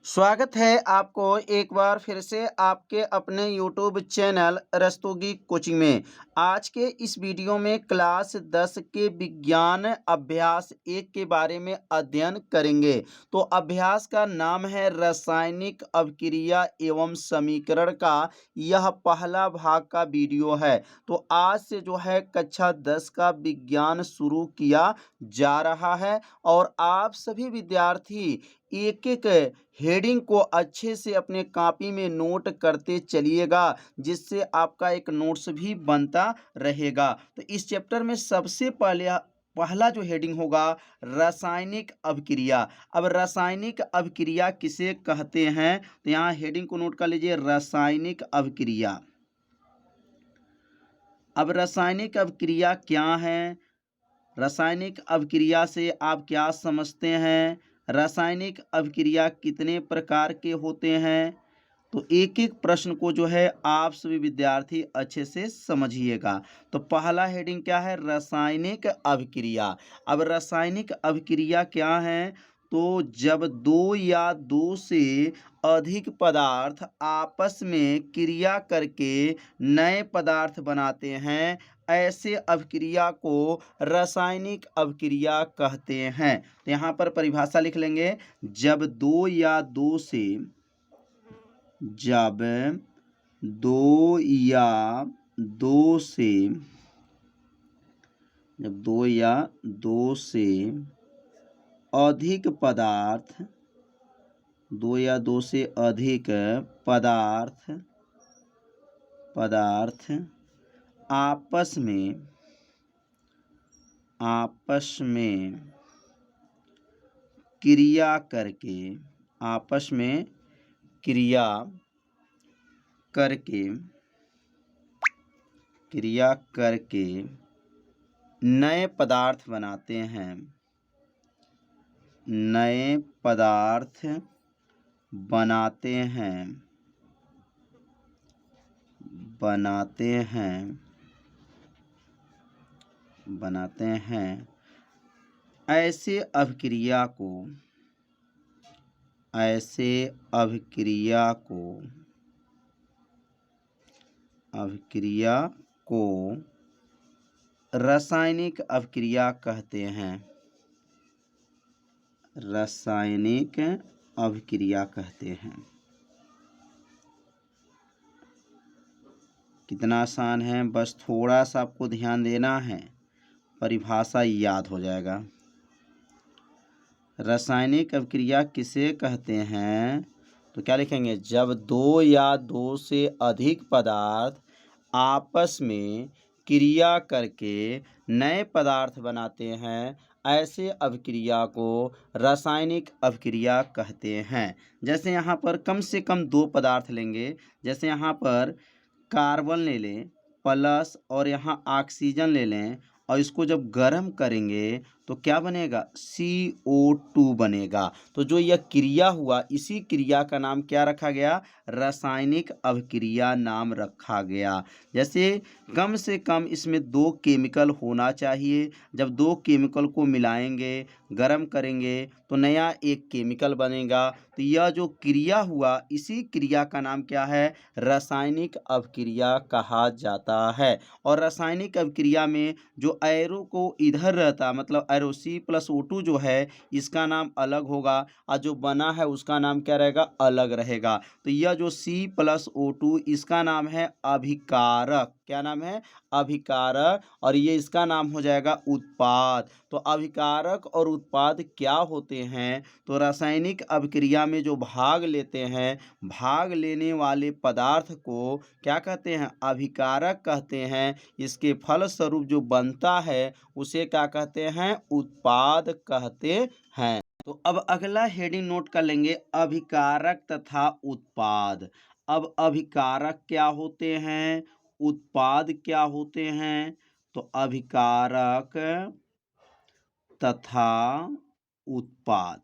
स्वागत है आपको एक बार फिर से आपके अपने YouTube चैनल रस्तोगी कोचिंग में। आज के इस वीडियो में क्लास 10 के विज्ञान अभ्यास 1 के बारे में अध्ययन करेंगे। तो अभ्यास का नाम है रासायनिक अभिक्रिया एवं समीकरण का यह पहला भाग का वीडियो है। तो आज से जो है कक्षा 10 का विज्ञान शुरू किया जा रहा है और आप सभी विद्यार्थी एक-एक हेडिंग को अच्छे से अपने कॉपी में नोट करते चलिएगा, जिससे आपका एक नोट्स भी बनता रहेगा। तो इस चैप्टर में सबसे पहला जो हेडिंग होगा रासायनिक अभिक्रिया। अब रासायनिक अभिक्रिया किसे कहते हैं? तो यहाँ हेडिंग को नोट कर लीजिए, रासायनिक अभिक्रिया। अब रासायनिक अभिक्रिया क्या है? रासायनिक अभिक्रिया से आप क्या समझते हैं? रासायनिक अभिक्रिया कितने प्रकार के होते हैं? तो एक-एक प्रश्न को जो है आप सभी विद्यार्थी अच्छे से समझिएगा। तो पहला हेडिंग क्या है? रासायनिक अभिक्रिया। अब रासायनिक अभिक्रिया क्या है? तो जब दो या दो से अधिक पदार्थ आपस में क्रिया करके नए पदार्थ बनाते हैं, ऐसे अभिक्रिया को रासायनिक अभिक्रिया कहते हैं। तो यहाँ पर परिभाषा लिख लेंगे, जब दो या दो से अधिक पदार्थ आपस में क्रिया करके नए पदार्थ बनाते हैं, ऐसे अभिक्रिया को रासायनिक अभिक्रिया कहते हैं। कितना आसान है, बस थोड़ा सा आपको ध्यान देना है, परिभाषा याद हो जाएगा। रासायनिक अभिक्रिया किसे कहते हैं? तो क्या लिखेंगे? जब दो या दो से अधिक पदार्थ आपस में क्रिया करके नए पदार्थ बनाते हैं, ऐसे अभिक्रिया को रासायनिक अभिक्रिया कहते हैं। जैसे यहाँ पर कम से कम दो पदार्थ लेंगे, जैसे यहाँ पर कार्बन ले लें प्लस और यहाँ ऑक्सीजन ले लें, और इसको जब गर्म करेंगे तो क्या बनेगा? CO2 बनेगा। तो जो यह क्रिया हुआ, इसी क्रिया का नाम क्या रखा गया? रासायनिक अभिक्रिया नाम रखा गया। जैसे कम से कम इसमें दो केमिकल होना चाहिए। जब दो केमिकल को मिलाएंगे, गर्म करेंगे तो नया एक केमिकल बनेगा। तो यह जो क्रिया हुआ, इसी क्रिया का नाम क्या है? रासायनिक अभिक्रिया कहा जाता है। और रासायनिक अभिक्रिया में जो एरो को इधर रहता, मतलब एरो C+O2 जो है, इसका नाम अलग होगा, और जो बना है उसका नाम क्या रहेगा? अलग रहेगा। तो यह जो C+O2, इसका नाम है अभिकारक। क्या नाम है? अभिकारक। और ये इसका नाम हो जाएगा उत्पाद। तो अभिकारक और उत्पाद क्या होते हैं? तो रासायनिक अभिक्रिया में जो भाग लेते हैं, भाग लेने वाले पदार्थ को क्या कहते हैं? अभिकारक कहते हैं। इसके फलस्वरूप जो बनता है उसे क्या कहते हैं? उत्पाद कहते हैं। तो अब अगला हेडिंग नोट कर लेंगे, अभिकारक तथा उत्पाद। अब अभिकारक क्या होते हैं? उत्पाद क्या होते हैं? तो अभिकारक तथा उत्पाद,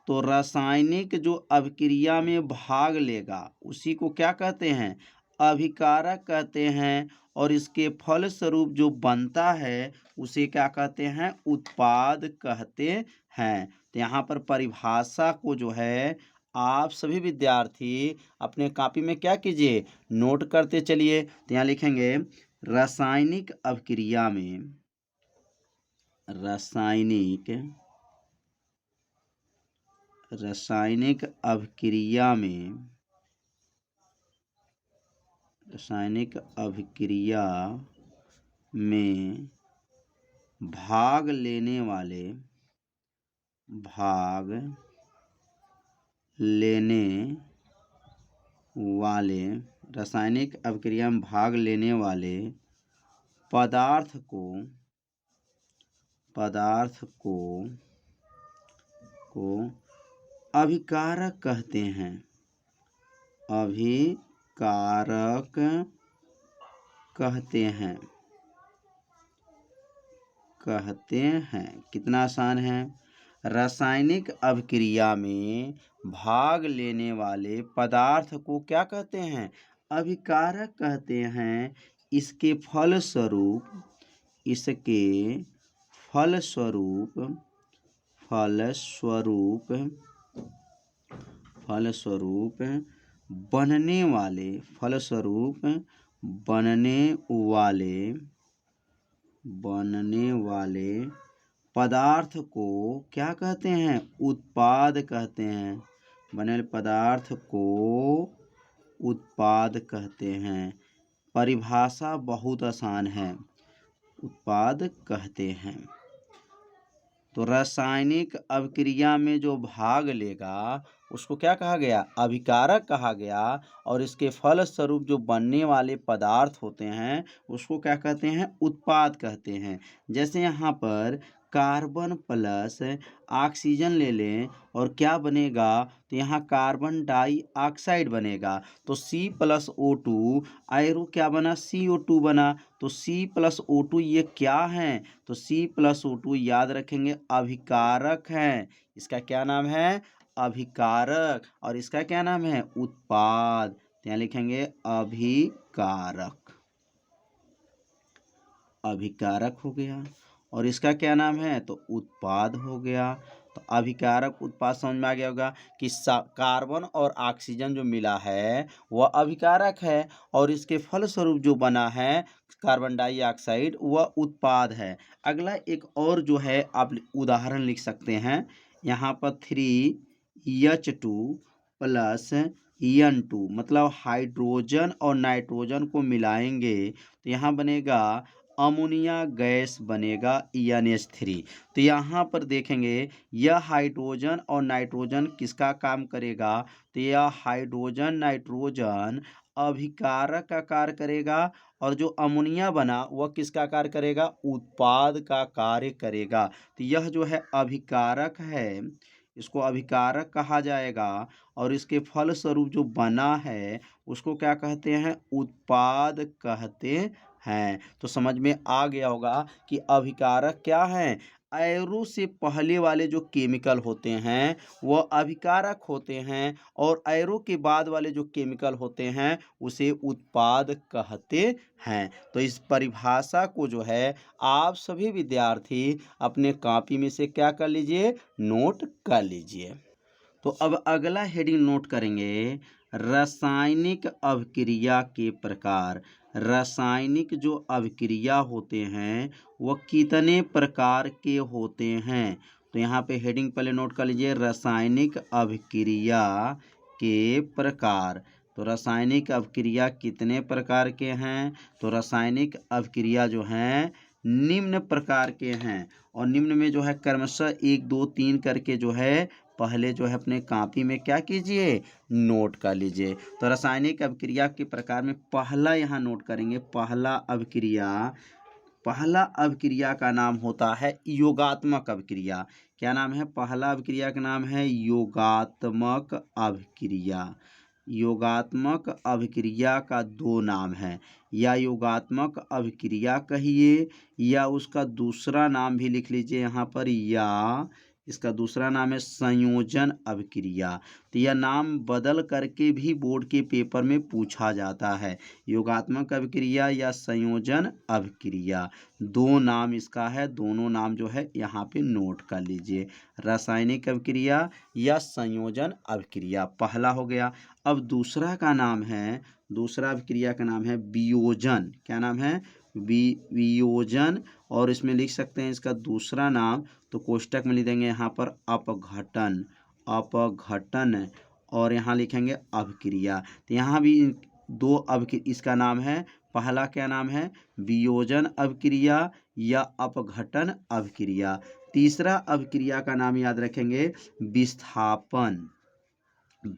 तो रासायनिक जो अभिक्रिया में भाग लेगा उसी को क्या कहते हैं? अभिकारक कहते हैं। और इसके फलस्वरूप जो बनता है उसे क्या कहते हैं? उत्पाद कहते हैं। तो यहाँ पर परिभाषा को जो है आप सभी विद्यार्थी अपने कॉपी में क्या कीजिए, नोट करते चलिए। तो यहाँ लिखेंगे रासायनिक अभिक्रिया में, रासायनिक अभिक्रिया में, रासायनिक अभिक्रिया में भाग लेने वाले रासायनिक अभिक्रिया में भाग लेने वाले पदार्थ को अभिकारक कहते हैं। अभिकारक कहते हैं। कितना आसान है। रासायनिक अभिक्रिया में भाग लेने वाले पदार्थ को क्या कहते हैं, अभिकारक कहते हैं। इसके फलस्वरूप बनने वाले पदार्थ को क्या कहते हैं, उत्पाद कहते हैं। बने वाले पदार्थ को उत्पाद कहते हैं। परिभाषा बहुत आसान है, उत्पाद कहते हैं। तो रासायनिक अभिक्रिया में जो भाग लेगा उसको क्या कहा गया, अभिकारक कहा गया। और इसके फलस्वरूप जो बनने वाले पदार्थ होते हैं उसको क्या कहते हैं, उत्पाद कहते हैं। जैसे यहाँ पर कार्बन प्लस ऑक्सीजन ले लें और क्या बनेगा, तो यहाँ कार्बन डाइऑक्साइड बनेगा। तो C+O2 आयरु क्या बना, CO2 बना। तो C+O2 ये क्या है, तो C+O2 याद रखेंगे अभिकारक है। इसका क्या नाम है, अभिकारक। और इसका क्या नाम है, उत्पाद। तो यहाँ लिखेंगे अभिकारक हो गया। और इसका क्या नाम है, तो उत्पाद हो गया। तो अभिकारक उत्पाद समझ में आ गया होगा कि कार्बन और ऑक्सीजन जो मिला है वह अभिकारक है और इसके फलस्वरूप जो बना है कार्बन डाइऑक्साइड वह उत्पाद है। अगला एक और जो है आप उदाहरण लिख सकते हैं। यहाँ पर 3H2 प्लस N2 मतलब हाइड्रोजन और नाइट्रोजन को मिलाएंगे तो यहाँ बनेगा अमोनिया गैस बनेगा NH3। तो यहाँ पर देखेंगे यह हाइड्रोजन और नाइट्रोजन किसका काम करेगा, तो यह हाइड्रोजन नाइट्रोजन अभिकारक का कार्य करेगा और जो अमोनिया बना वह किसका कार्य करेगा, उत्पाद का कार्य करेगा। तो यह जो है अभिकारक है, इसको अभिकारक कहा जाएगा। और इसके फलस्वरूप जो बना है उसको क्या कहते हैं, उत्पाद कहते हैं। तो समझ में आ गया होगा कि अभिकारक क्या है, एरो से पहले वाले जो केमिकल होते हैं वह अभिकारक होते हैं और एरो के बाद वाले जो केमिकल होते हैं उसे उत्पाद कहते हैं। तो इस परिभाषा को जो है आप सभी विद्यार्थी अपने कॉपी में से क्या कर लीजिए, नोट कर लीजिए। तो अब अगला हेडिंग नोट करेंगे, रासायनिक अभिक्रिया के प्रकार। रासायनिक जो अभिक्रिया होते हैं वह कितने प्रकार के होते हैं। तो यहाँ पे हेडिंग पहले नोट कर लीजिए, रासायनिक अभिक्रिया के प्रकार। तो रासायनिक अभिक्रिया कितने प्रकार के हैं, तो रासायनिक अभिक्रिया जो हैं निम्न प्रकार के हैं। और निम्न में जो है क्रमशः 1 2 3 करके जो है पहले जो है अपने कॉपी में क्या कीजिए, नोट कर लीजिए। तो रासायनिक अभिक्रिया के प्रकार में पहला यहाँ नोट करेंगे, पहला अभिक्रिया का नाम होता है योगात्मक अभिक्रिया। क्या नाम है, पहला अभिक्रिया का नाम है योगात्मक अभिक्रिया। योगात्मक अभिक्रिया का 2 नाम है, या योगात्मक अभिक्रिया कहिए या उसका दूसरा नाम भी लिख लीजिए यहाँ पर, या इसका दूसरा नाम है संयोजन अभिक्रिया। तो यह नाम बदल करके भी बोर्ड के पेपर में पूछा जाता है, योगात्मक अभिक्रिया या संयोजन अभिक्रिया। दो नाम इसका है, दोनों नाम जो है यहाँ पे नोट कर लीजिए, रासायनिक अभिक्रिया या संयोजन अभिक्रिया, पहला हो गया। अब दूसरा का नाम है, दूसरा अभिक्रिया का नाम है वियोजन। क्या नाम है? वियोजन। और इसमें लिख सकते हैं इसका दूसरा नाम, तो कोष्टक में लिख देंगे यहाँ पर अपघटन, अपघटन, और यहाँ लिखेंगे अभिक्रिया। तो यहाँ भी दो अभिक्रिया, इसका नाम है, पहला क्या नाम है? वियोजन अभिक्रिया या अपघटन अभिक्रिया। तीसरा अभिक्रिया का नाम याद रखेंगे विस्थापन,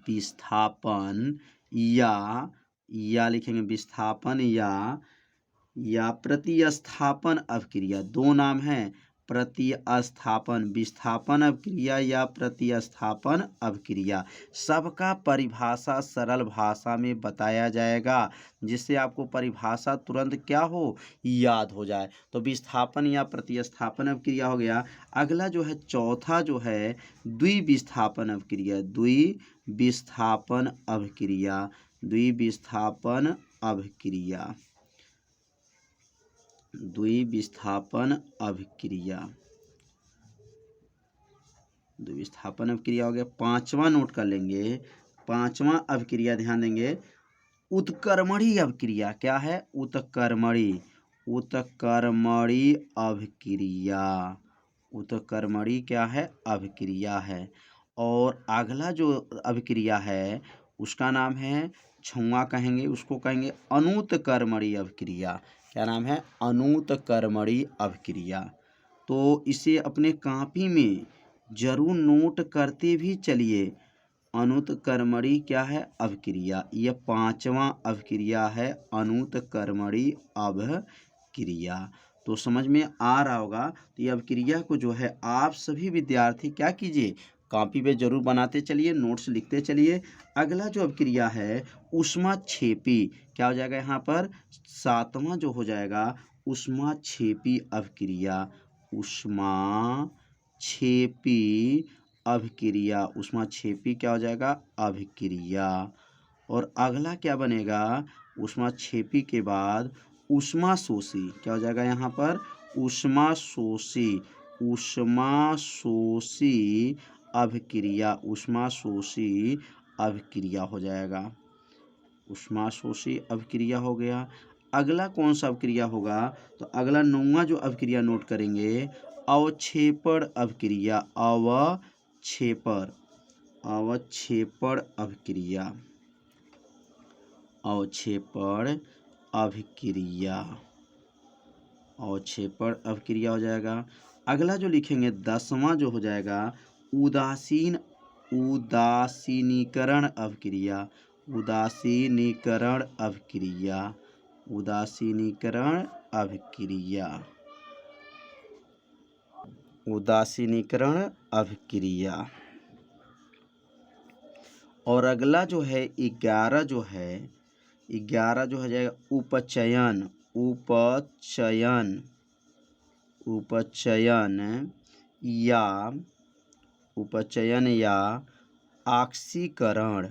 विस्थापन या लिखेंगे विस्थापन या प्रतिस्थापन अभिक्रिया। दो नाम है, प्रतिस्थापन, विस्थापन अभिक्रिया या प्रतिस्थापन अभिक्रिया। सबका परिभाषा सरल भाषा में बताया जाएगा, जिससे आपको परिभाषा तुरंत क्या हो, याद हो जाए। तो विस्थापन या प्रतिस्थापन अभिक्रिया हो गया। अगला जो है चौथा जो है द्विविस्थापन अभिक्रिया, द्विविस्थापन अभिक्रिया, द्विविस्थापन अभिक्रिया, द्विविस्थापन अभिक्रिया, द्विविस्थापन अभिक्रिया हो गया। पांचवा नोट कर लेंगे, पांचवा अभिक्रिया ध्यान देंगे, उत्क्रमणी अभिक्रिया। क्या है? उत्क्रमणी, उत्क्रमणी अभिक्रिया, उत्क्रमणी क्या है? अभिक्रिया है। और अगला जो अभिक्रिया है उसका नाम है, छुआ कहेंगे उसको, कहेंगे अनुत्क्रमणी अभिक्रिया। क्या नाम है? अनुत्क्रमणी अभिक्रिया। तो इसे अपने कॉपी में जरूर नोट करते भी चलिए। अनुत्क्रमणी क्या है? अभिक्रिया। यह पांचवा अभिक्रिया है, अनुत्क्रमणी अभिक्रिया। तो समझ में आ रहा होगा। तो ये अभिक्रिया को जो है आप सभी विद्यार्थी क्या कीजिए, कॉपी पे जरूर बनाते चलिए, नोट्स लिखते चलिए। अगला जो अभिक्रिया है ऊष्माक्षेपी, क्या हो जाएगा यहाँ पर? सातवां जो हो जाएगा ऊष्माक्षेपी अभिक्रिया, ऊष्माक्षेपी अभिक्रिया, ऊष्माक्षेपी क्या हो जाएगा? अभिक्रिया। और अगला क्या बनेगा? ऊष्माक्षेपी के बाद ऊष्माशोषी, क्या हो जाएगा यहाँ पर? ऊष्माशोषी, ऊष्माशोषी अभिक्रिया, ऊष्माशोषी अभिक्रिया हो जाएगा, ऊष्माशोषी अभिक्रिया हो गया। अगला कौन सा अभिक्रिया होगा? तो अगला नौवां जो अभिक्रिया नोट करेंगे, अवक्षेपण अभिक्रिया, अवक्षेपण, अवक्षेपण अभिक्रिया, अवक्षेपण अभिक्रिया, अवक्षेपण अभिक्रिया हो जाएगा। अगला जो लिखेंगे 10वां जो हो जाएगा उदासीनीकरण अभिक्रिया, उदासीनीकरण अभिक्रिया, उदासीनीकरण अभिक्रिया, उदासीनीकरण अभिक्रिया। और अगला जो है 11 जो है, 11 जो हो जाएगा उपचयन, उपचयन, उपचयन या उपचयन या ऑक्सीकरण,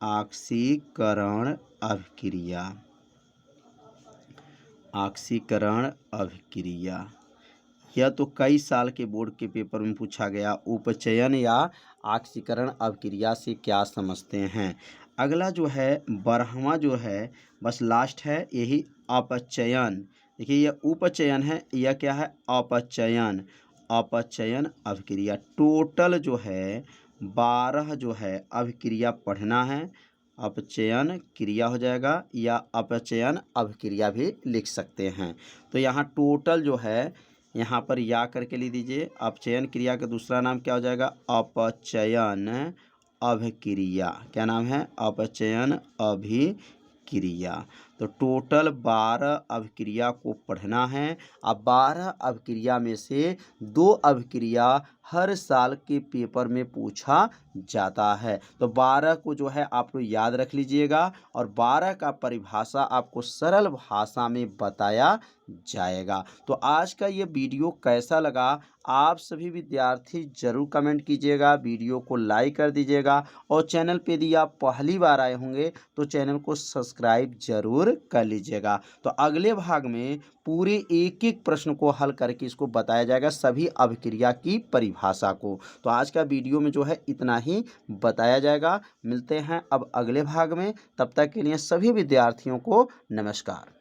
ऑक्सीकरण अभिक्रिया, ऑक्सीकरण अभिक्रिया। यह तो कई साल के बोर्ड के पेपर में पूछा गया। उपचयन या ऑक्सीकरण अभिक्रिया से क्या समझते हैं? अगला जो है 12वां जो है, बस लास्ट है, यही अपचयन। देखिए यह उपचयन है, यह क्या है? अपचयन, अपचयन अभिक्रिया। टोटल जो है 12 जो है अभिक्रिया पढ़ना है। अपचयन क्रिया हो जाएगा या अपचयन अभिक्रिया भी लिख सकते हैं। तो यहाँ टोटल जो है यहाँ पर या करके लिख दीजिए। अपचयन क्रिया का दूसरा नाम क्या हो जाएगा? अपचयन अभिक्रिया। क्या नाम है? अपचयन अभिक्रिया। तो टोटल 12 अभिक्रिया को पढ़ना है। अब 12 अभिक्रिया में से 2 अभिक्रिया हर साल के पेपर में पूछा जाता है। तो 12 को जो है आप लोग याद रख लीजिएगा और 12 का परिभाषा आपको सरल भाषा में बताया जाएगा। तो आज का ये वीडियो कैसा लगा आप सभी विद्यार्थी जरूर कमेंट कीजिएगा, वीडियो को लाइक कर दीजिएगा और चैनल पे यदि आप पहली बार आए होंगे तो चैनल को सब्सक्राइब जरूर कर लीजिएगा। तो अगले भाग में पूरे एक एक प्रश्न को हल करके इसको बताया जाएगा, सभी अभिक्रिया की परिभाषा को। तो आज का वीडियो में जो है इतना ही बताया जाएगा। मिलते हैं अब अगले भाग में, तब तक के लिए सभी विद्यार्थियों को नमस्कार।